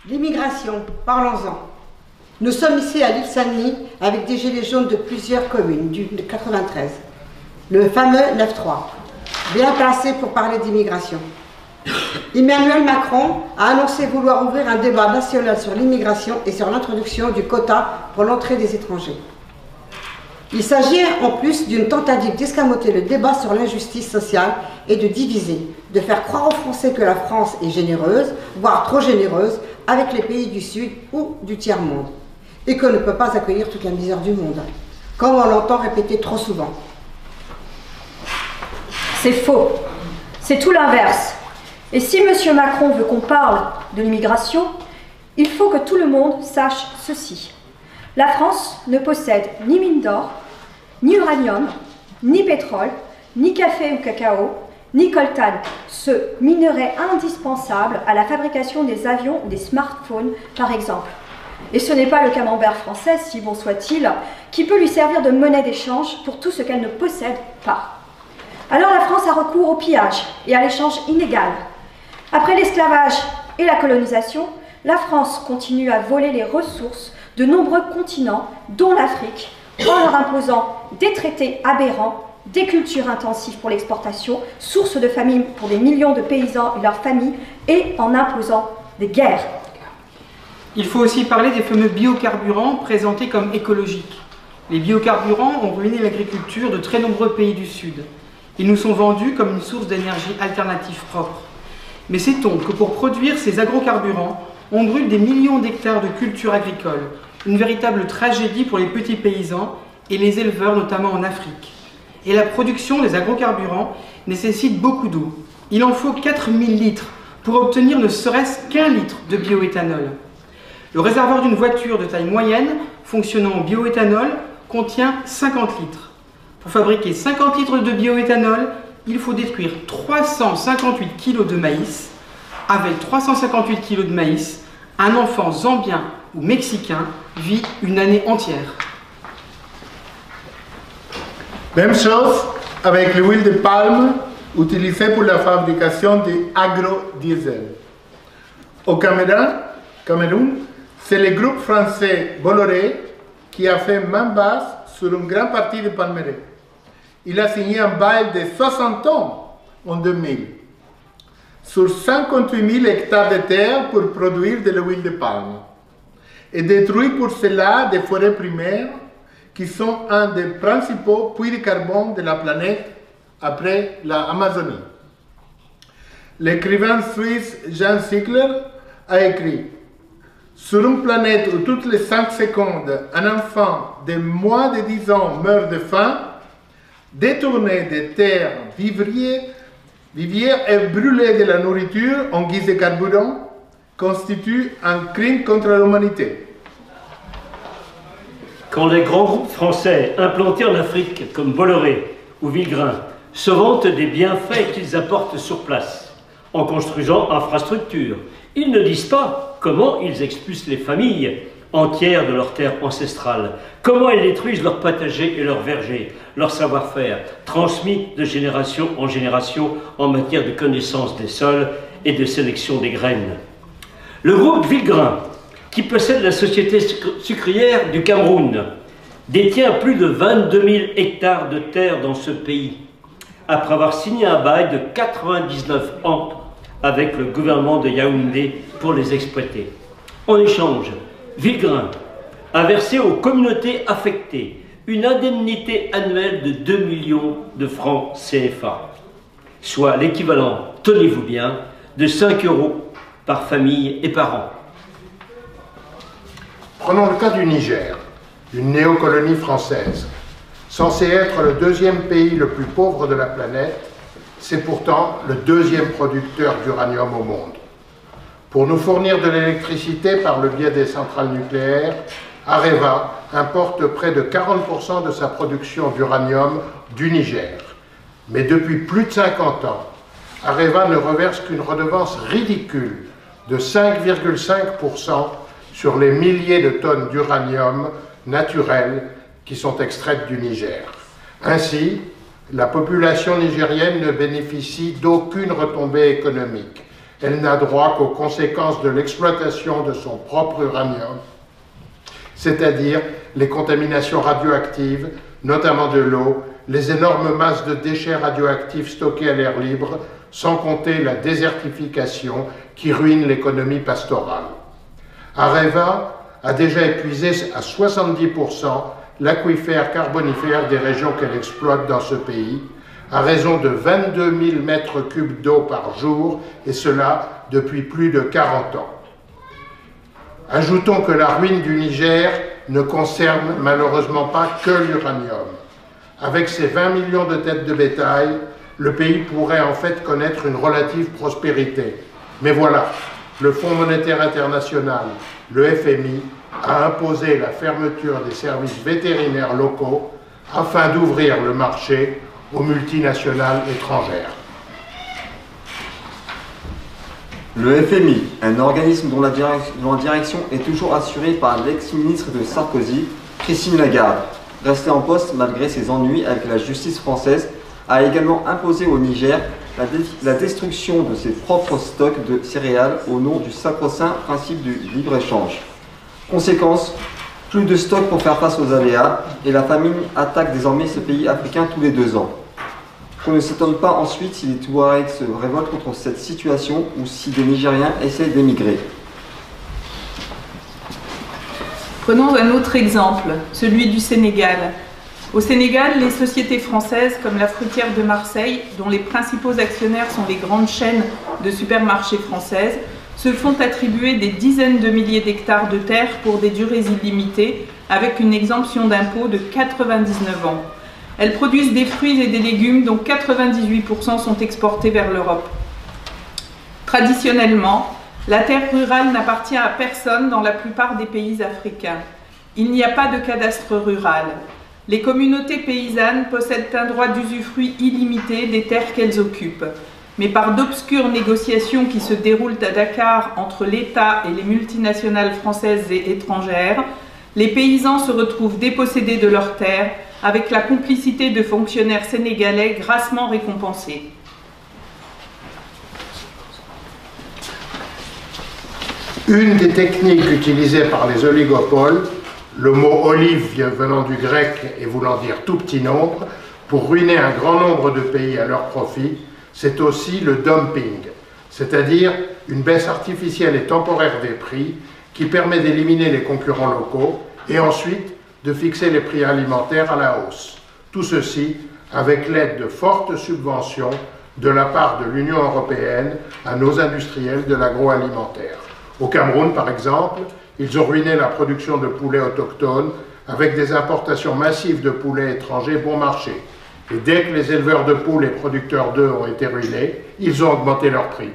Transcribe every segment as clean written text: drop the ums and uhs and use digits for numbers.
L'immigration, parlons-en. Nous sommes ici à l'île Saint-Denis avec des gilets jaunes de plusieurs communes du 93. Le fameux 9-3, bien placé pour parler d'immigration. Emmanuel Macron a annoncé vouloir ouvrir un débat national sur l'immigration et sur l'introduction du quota pour l'entrée des étrangers. Il s'agit en plus d'une tentative d'escamoter le débat sur l'injustice sociale et de diviser, de faire croire aux Français que la France est généreuse, voire trop généreuse, avec les pays du Sud ou du tiers-monde, et qu'on ne peut pas accueillir toute la misère du monde, comme on l'entend répéter trop souvent. C'est faux. C'est tout l'inverse. Et si M. Macron veut qu'on parle de l'immigration, il faut que tout le monde sache ceci. La France ne possède ni mine d'or, ni uranium, ni pétrole, ni café ou cacao, ni coltan, ce minerai indispensable à la fabrication des avions ou des smartphones, par exemple. Et ce n'est pas le camembert français, si bon soit-il, qui peut lui servir de monnaie d'échange pour tout ce qu'elle ne possède pas. Alors la France a recours au pillage et à l'échange inégal. Après l'esclavage et la colonisation, la France continue à voler les ressources de nombreux continents, dont l'Afrique, en leur imposant des traités aberrants, des cultures intensives pour l'exportation, source de famine pour des millions de paysans et leurs familles, et en imposant des guerres. Il faut aussi parler des fameux biocarburants présentés comme écologiques. Les biocarburants ont ruiné l'agriculture de très nombreux pays du Sud. Ils nous sont vendus comme une source d'énergie alternative propre. Mais sait-on que pour produire ces agrocarburants, on brûle des millions d'hectares de cultures agricoles, une véritable tragédie pour les petits paysans et les éleveurs, notamment en Afrique. Et la production des agrocarburants nécessite beaucoup d'eau. Il en faut 4000 litres pour obtenir ne serait-ce qu'un litre de bioéthanol. Le réservoir d'une voiture de taille moyenne fonctionnant en bioéthanol contient 50 litres. Pour fabriquer 50 litres de bioéthanol, il faut détruire 358 kg de maïs. Avec 358 kg de maïs, un enfant zambien ou mexicain vit une année entière. Même chose avec l'huile de palme utilisée pour la fabrication de agrodiesel. Au Cameroun, c'est le groupe français Bolloré qui a fait main basse sur une grande partie du palmeraie. Il a signé un bail de 60 ans en 2000 sur 58 000 hectares de terre pour produire de l'huile de palme et détruit pour cela des forêts primaires qui sont un des principaux puits de carbone de la planète après l'Amazonie. L'écrivain suisse Jean Ziegler a écrit « Sur une planète où toutes les 5 secondes, un enfant de moins de 10 ans meurt de faim, détourner des terres vivrières et brûler de la nourriture en guise de carburant constitue un crime contre l'humanité. » Quand les grands groupes français implantés en Afrique, comme Bolloré ou Villegrain, se vantent des bienfaits qu'ils apportent sur place, en construisant infrastructures, ils ne disent pas comment ils expulsent les familles entières de leurs terres ancestrales, comment ils détruisent leurs potagers et leurs vergers, leur savoir-faire, transmis de génération en génération en matière de connaissance des sols et de sélection des graines. Le groupe Villegrain, qui possède la société sucrière du Cameroun, détient plus de 22 000 hectares de terre dans ce pays, après avoir signé un bail de 99 ans avec le gouvernement de Yaoundé pour les exploiter. En échange, Villegrain a versé aux communautés affectées une indemnité annuelle de 2 millions de francs CFA, soit l'équivalent, tenez-vous bien, de 5 € par famille et par an. Prenons le cas du Niger, une néocolonie française. Censé être le deuxième pays le plus pauvre de la planète, c'est pourtant le deuxième producteur d'uranium au monde. Pour nous fournir de l'électricité par le biais des centrales nucléaires, Areva importe près de 40% de sa production d'uranium du Niger. Mais depuis plus de 50 ans, Areva ne reverse qu'une redevance ridicule de 5,5% sur les milliers de tonnes d'uranium naturel qui sont extraites du Niger. Ainsi, la population nigérienne ne bénéficie d'aucune retombée économique. elle n'a droit qu'aux conséquences de l'exploitation de son propre uranium, c'est-à-dire les contaminations radioactives, notamment de l'eau, les énormes masses de déchets radioactifs stockés à l'air libre, sans compter la désertification qui ruine l'économie pastorale. Areva a déjà épuisé à 70% l'aquifère carbonifère des régions qu'elle exploite dans ce pays, à raison de 22 000 mètres cubes d'eau par jour, et cela depuis plus de 40 ans. Ajoutons que la ruine du Niger ne concerne malheureusement pas que l'uranium. Avec ses 20 millions de têtes de bétail, le pays pourrait en fait connaître une relative prospérité. Mais voilà, le Fonds monétaire international, le FMI, a imposé la fermeture des services vétérinaires locaux afin d'ouvrir le marché aux multinationales étrangères. Le FMI, un organisme dont la direction est toujours assurée par l'ex-ministre de Sarkozy, Christine Lagarde, restée en poste malgré ses ennuis avec la justice française, a également imposé au Niger la destruction de ses propres stocks de céréales au nom du sacro-saint principe du libre-échange. Conséquence, plus de stocks pour faire face aux aléas, et la famine attaque désormais ce pays africain tous les 2 ans. Qu'on ne s'étonne pas ensuite si les Touaregs se révoltent contre cette situation ou si des Nigériens essaient d'émigrer. Prenons un autre exemple, celui du Sénégal. Au Sénégal, les sociétés françaises comme la Fruitière de Marseille, dont les principaux actionnaires sont les grandes chaînes de supermarchés françaises, se font attribuer des dizaines de milliers d'hectares de terre pour des durées illimitées, avec une exemption d'impôt de 99 ans. Elles produisent des fruits et des légumes dont 98% sont exportés vers l'Europe. Traditionnellement, la terre rurale n'appartient à personne dans la plupart des pays africains. Il n'y a pas de cadastre rural. Les communautés paysannes possèdent un droit d'usufruit illimité des terres qu'elles occupent. Mais par d'obscures négociations qui se déroulent à Dakar entre l'État et les multinationales françaises et étrangères, les paysans se retrouvent dépossédés de leurs terres avec la complicité de fonctionnaires sénégalais grassement récompensés. Une des techniques utilisées par les oligopoles, le mot olive venant du grec et voulant dire tout petit nombre, pour ruiner un grand nombre de pays à leur profit, c'est aussi le dumping, c'est-à-dire une baisse artificielle et temporaire des prix qui permet d'éliminer les concurrents locaux et ensuite de fixer les prix alimentaires à la hausse. Tout ceci avec l'aide de fortes subventions de la part de l'Union européenne à nos industriels de l'agroalimentaire. Au Cameroun, par exemple, ils ont ruiné la production de poulets autochtones avec des importations massives de poulets étrangers bon marché. Et dès que les éleveurs de poules et producteurs d'œufs ont été ruinés, ils ont augmenté leurs prix.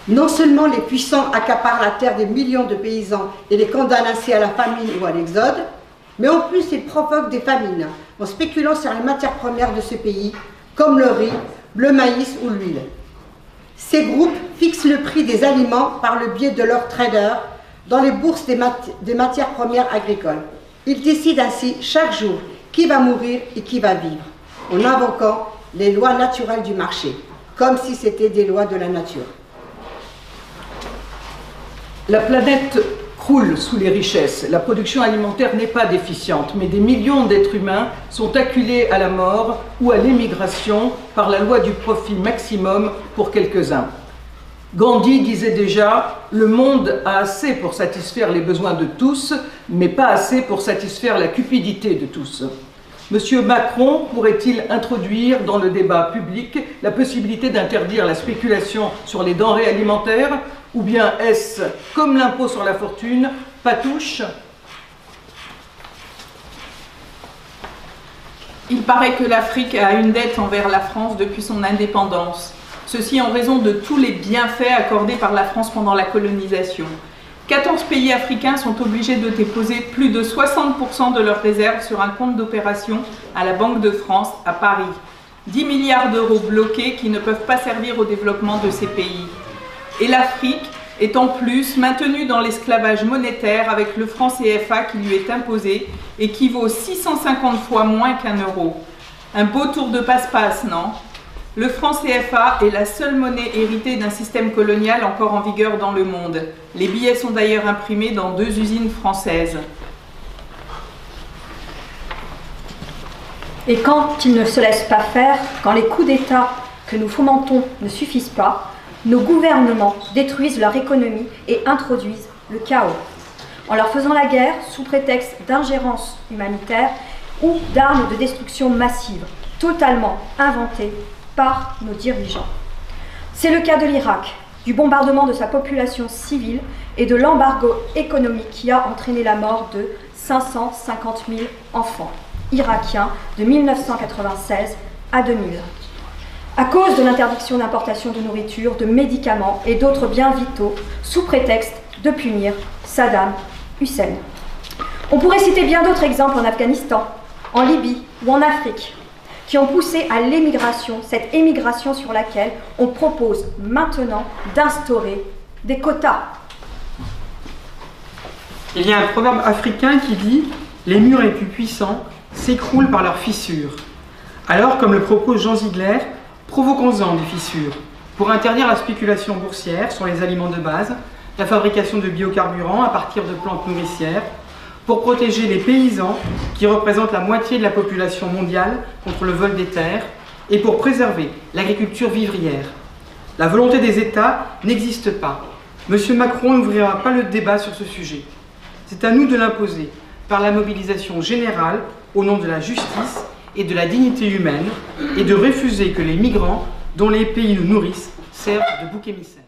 Non seulement les puissants accaparent la terre des millions de paysans et les condamnent ainsi à la famine ou à l'exode, mais en plus ils provoquent des famines en spéculant sur les matières premières de ce pays, comme le riz, le maïs ou l'huile. Ces groupes fixent le prix des aliments par le biais de leurs traders dans les bourses des matières premières agricoles. Ils décident ainsi chaque jour qui va mourir et qui va vivre, en invoquant les lois naturelles du marché, comme si c'était des lois de la nature. La planète croule sous les richesses. La production alimentaire n'est pas déficiente, mais des millions d'êtres humains sont acculés à la mort ou à l'émigration par la loi du profit maximum pour quelques-uns. Gandhi disait déjà « Le monde a assez pour satisfaire les besoins de tous, mais pas assez pour satisfaire la cupidité de tous ». Monsieur Macron pourrait-il introduire dans le débat public la possibilité d'interdire la spéculation sur les denrées alimentaires, ou bien est-ce, comme l'impôt sur la fortune, patouche? Il paraît que l'Afrique a une dette envers la France depuis son indépendance. Ceci en raison de tous les bienfaits accordés par la France pendant la colonisation. 14 pays africains sont obligés de déposer plus de 60% de leurs réserves sur un compte d'opération à la Banque de France à Paris. 10 milliards d'euros bloqués qui ne peuvent pas servir au développement de ces pays. Et l'Afrique est en plus maintenue dans l'esclavage monétaire avec le franc CFA qui lui est imposé et qui vaut 650 fois moins qu'un euro. Un beau tour de passe-passe, non ? Le franc CFA est la seule monnaie héritée d'un système colonial encore en vigueur dans le monde. Les billets sont d'ailleurs imprimés dans 2 usines françaises. Et quand ils ne se laissent pas faire, quand les coups d'État que nous fomentons ne suffisent pas, nos gouvernements détruisent leur économie et introduisent le chaos, en leur faisant la guerre sous prétexte d'ingérence humanitaire ou d'armes de destruction massive, totalement inventées par nos dirigeants. C'est le cas de l'Irak, du bombardement de sa population civile et de l'embargo économique qui a entraîné la mort de 550 000 enfants irakiens de 1996 à 2000. À cause de l'interdiction d'importation de nourriture, de médicaments et d'autres biens vitaux, sous prétexte de punir Saddam Hussein. On pourrait citer bien d'autres exemples en Afghanistan, en Libye ou en Afrique, qui ont poussé à l'émigration, cette émigration sur laquelle on propose maintenant d'instaurer des quotas. Il y a un proverbe africain qui dit « Les murs les plus puissants s'écroulent par leurs fissures ». Alors, comme le propose Jean Ziegler, provoquons-en des fissures pour interdire la spéculation boursière sur les aliments de base, la fabrication de biocarburants à partir de plantes nourricières, pour protéger les paysans qui représentent la moitié de la population mondiale contre le vol des terres et pour préserver l'agriculture vivrière. La volonté des États n'existe pas. M. Macron n'ouvrira pas le débat sur ce sujet. C'est à nous de l'imposer par la mobilisation générale au nom de la justice et de la dignité humaine et de refuser que les migrants dont les pays nous nourrissent servent de bouc émissaire.